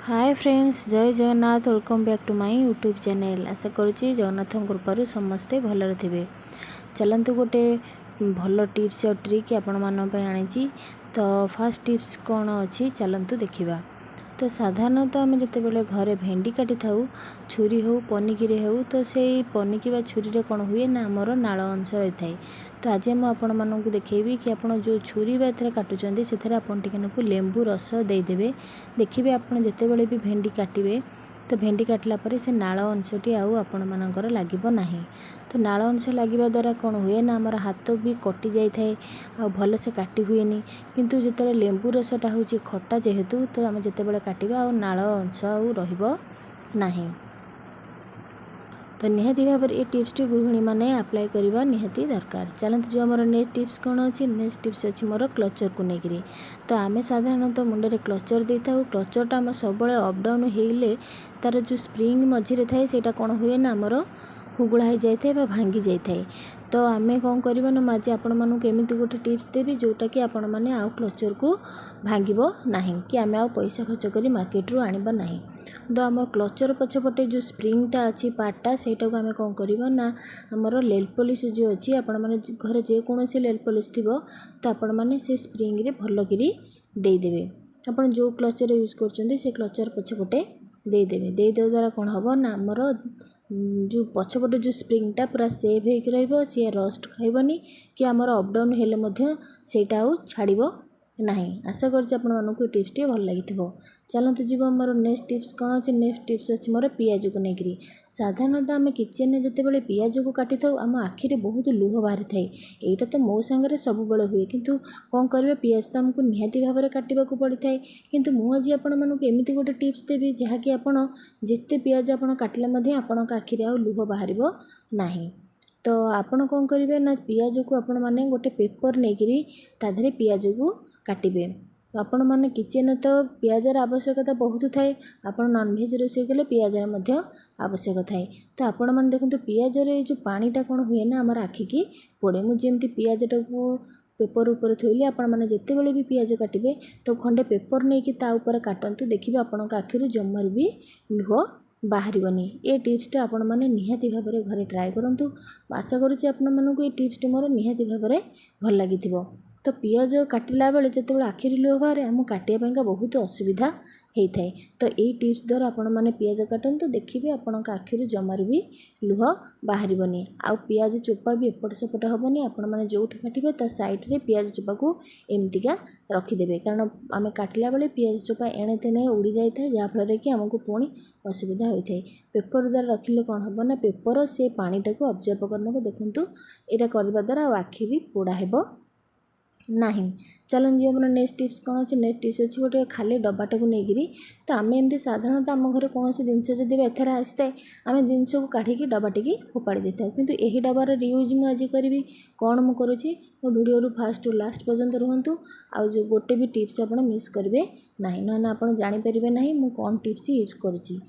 हाय friends, जय Jagannath. Welcome back to my YouTube channel. आशा करुच्ची जगन्नाथ कृपारू समस्ते भलरे थे। चलतु गोटे भल टिप्स और ट्रिक आपण मानन पे आनी। तो फर्स्ट टिप्स कौन अच्छी चलतु देखा। तो साधारणतः आम जिते बड़े घरे भेंडी काटी था छुरी हो पनिकी हो तो से पनिकी बा छुरी कौन हुए ना आमर नाल अंश रही है। तो आज मुझे आपण मानक देखी कि आप जो छुरी बा काटुच्च से आपको लेंबू रस देदेवे। देखिए आपड़ जिते बड़े भी भेंडी काटे तो भेंडी काटला पर से नाल अंशटी आपण मानकर लगे ना। तो नाल अंश लगे द्वारा कौन हुए ना आमर हाथ भी कटि जाए आ भल से काटी हुए किंतु जो लेंबू रसटा हूँ खट्टा जेहेतु तो आम जिते बड़े काटिबा आ नाल अंश ना। तो निहाती भाव ये टिप्स टी गृहिणी मैंने अप्लाई करवा निहाती दरकार। चलते जो आमर नेक्स्ट टिप्स कौन अच्छी। नेक्स्ट टिप्स अच्छी मोर क्लचर को लेकर। तो आम साधारणतः मुंडे क्लचर दे था। क्लचरटा आम सब अपडाउन होले तार जो स्प्रिंग मझे थाए से कौन हुए ना आमर हुगुड़ा हो जाए भांगी जाए। तो आम कौन करवा ना आज आपण मानक एमती गोटे टिप्स देवी जोटा कि आपण मैंने आउ क्लचर को भांगब ना कि आम आ पैसा खर्च कर मार्केट रू आणबा ना। तो आम क्लचर पछपटे जो स्प्रिंगटा अच्छी पार्टा से आम कौन करवा ना आमर लेल पॉलिश जो अच्छी आपण मैंने घर जेकोसी लेल पॉलिश थी तो आपण मैंने से स्प्रिंग रे भलकरी देदेवे। आप जो क्लचर यूज कर क्लचर पछपटे देदेवे द्वारा कौन हम ना आमर जो पछपटे जो स्प्रिंगटा पूरा सेव हो सी रस्ट खाइबनी कि आमर अपडाउन हेले सेटा छाड़ब ना। आशा कर टिप्स टी भल लगी। चलते जीव मोर नेक्स्ट टिप्स कौन अच्छे। नेक्स्ट टिप्स अच्छी मोर पियाज को लेकर। साधारणतः आम किचेन में जिते बड़े पियाज को काटी था आम आखिरे बहुत लुह बाहरी थाए। यहाँ तो मो सांगे सब बड़े हुए किंतु कौन कर पियाज तो आमको निहाती भाव में काटा पड़ी थाए। किंतु मुझे आपण मानक एमती गोटे टिप्स देवी जहाँकि आपड़ जिते पियाज आप काटिले आपण आखिरे आ लुह बाहर ना। तो आपण कौन करेंगे ना पियाज को आपण मैंने गोटे पेपर नहीं ताधे पियाज को काटे। आपण मैंने किचेन तो पियाजर आवश्यकता बहुत थाए। आप नॉनभेज रोषे कले पियाजर आवश्यक थाए। तो आपण मैंने देखो पियाजर जो पानीटा कौन हुए ना आमर आखि की पड़े। मुझे पियाजटा को पेपर ऊपर थोली आपण मैंने जिते बड़े भी पियाज काटे तो खंडे पेपर नहीं कि काटतु देखिए आपण आखिर जमार भी लुह बाहरनी। ये टिप्सटा आपण मैंने निहाती भाव में घरे ट्राए करूँ। आशा करुच्ची आपण मानक ये टिप्स मोर निहाती भाव में भल लगी। तो पियाज काटिला बेले जिते बड़े आखिरी लुह बाहर आम काटापी बहुत असुविधा होता है। तो ये टिप्स द्वारा आपण मैंने पियाज काटतु देखिए आपण आखिर जमार भी लुह बाहरनी। आ पियाज चोपा भी एपट सेपट हेनी। आपण मैंने जो काटे ता साइड्रे पियाज चोपा को एमतीका रखिदे कारण आम काटिला बेले पियाज चोपा एणे तेणे उड़ी जाए जहाँफल कि आमको पुणी असुविधा होता है। पेपर द्वारा रखिले कौन हम ना पेपर से पानीटा को ऑब्जर्व करने देखूँ यहाँ करने द्वारा आखिरी पोड़ा हेब ना। चलन जी आम नेक्स्ट टिप्स कौन अच्छे। नेक्स्ट टिप्स अच्छी गोटे खाली डब्बाटा को लेकर। तो आम एमती साधारणतः आम घर कौन जिनस जब एथर आसता है आम जिनस को काटिकी डब्बाटी फोपाड़ी दे था। किंतु यही डब्बार रियूज मुझे करी कौन मु करुच्ची मो वीडियो फास्ट टू लास्ट पर्यंत रुहतु। आउ जो गोटे भी टिप्स आप मिस करेंगे ना ना आप जानीपर ना मु कौन टिप्स यूज करुच्ची।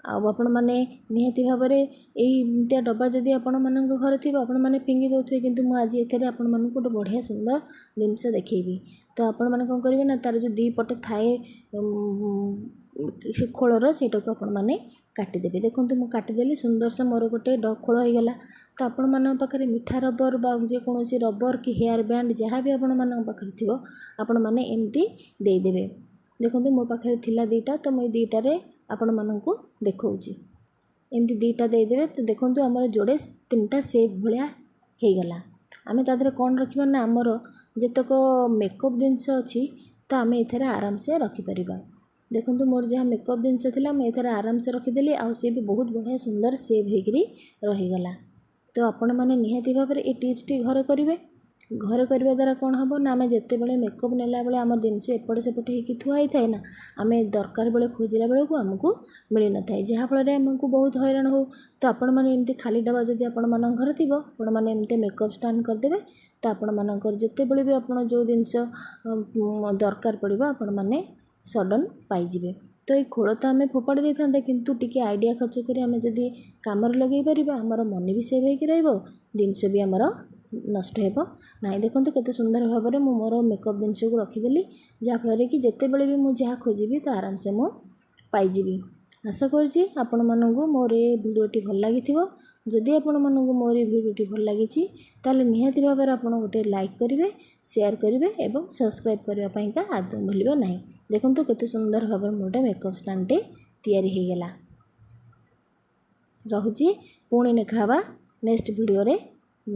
आपण मैंने निहाती भाव में यही डब्बा जदि आपण मान घर थी आपण मैंने फिंगी दौथे किंतु मुझे एथे आपण मानक गोटे बढ़िया सुंदर जिनस देखी। तो आपण मैंने कौन करेंगे ना तार जो दी पटे थाए खोलर से आपण मैंने काटिदेवे। देखो मुझे काटिदेली सुंदर से मोर गोटे खोल हो गला। तो आपण मान पाखे मीठा रबर बा जेकोसी रबर कि हेयर बैंड जहाँ भी आपण मान पाखे थी आपण मैंने एमती देदेवे। देखो मो पाखे थिला दीटा तो मुझे दीटारे आपण मानक देखौची एमती दीटा देदेवे। तो देखो आमर जोड़े तीनटा सेप भाया होगला। आम तादे कौन रखा ना आमर जितक मेकअप जिनस अच्छी तो आम एथर आराम से रखिपर। देखो मोर जहाँ मेकअप जिनस थी मुझे आराम से रखिदेली आ सी भी बहुत बढ़िया सुंदर सेव हो रहीगला। तो आपण मैंने निहाती भाव में ये टिप्स टी घरे करेंगे। घरे करने द्वारा कौन हम ना आम जिते बड़े मेकअप नेला बेले आम जिनस एपट सेपट हो थुआई थाए ना आम दरकार बेले खोजला बेलू आमको मिल न था जहाँफल आमको बहुत हैरान हो। तो आपण मैंने एमती खाली डब्बा जब आपण मान घर थी आपण मैंने एमती मेकअप स्टांड करदे तो आपण मानकर जिते बड़े भी आप जो जिनस दरकार पड़ो आपण मैंने सडन पाइबे। तो ये खोल तो आम फोपाड़ी दे था किंतु टिके आइडिया खर्च कर आम जदि कम लगे पार आमर मन भी सेव हो जिनस भी आमर नष्ट हो ना। देखो केते सुंदर भाव में मोर मेकअप जिनस को रखिदेली जहाँफल कि जिते बड़े भी मुझे जहाँ खोजी तो आराम से मु ପାଇଯିବି। ଆଶା କରୁଛି ଆପଣମାନଙ୍କୁ ମୋର ଏ ଭିଡ଼ିଓଟି ଭଲ ଲାଗିଥିବ। ଯଦି ଆପଣମାନଙ୍କୁ ମୋର ଏ ଭିଡ଼ିଓଟି ଭଲ ଲାଗିଛି ତାହେଲେ ନିହାତି ଭାବରେ ଆପଣ ଗୋଟେ ଲାଇକ୍ କରିବେ, ସେୟାର କରିବେ ଏବଂ ସବସ୍କ୍ରାଇବ୍ କରିବା ପାଇଁକା ଆଦୌ ଭୁଲିବେ ନାହିଁ। ଦେଖନ୍ତୁ କେତେ ସୁନ୍ଦର ଭାବରେ ମୋର ଗୋଟେ ମେକଅପ୍ ଷ୍ଟାଣ୍ଡଟେ ତିଆରି ହୋଇଗଲା। ରହୁଛି, ପୁଣି ଦେଖା ହେବା ନେକ୍ସଟ ଭିଡ଼ିଓରେ।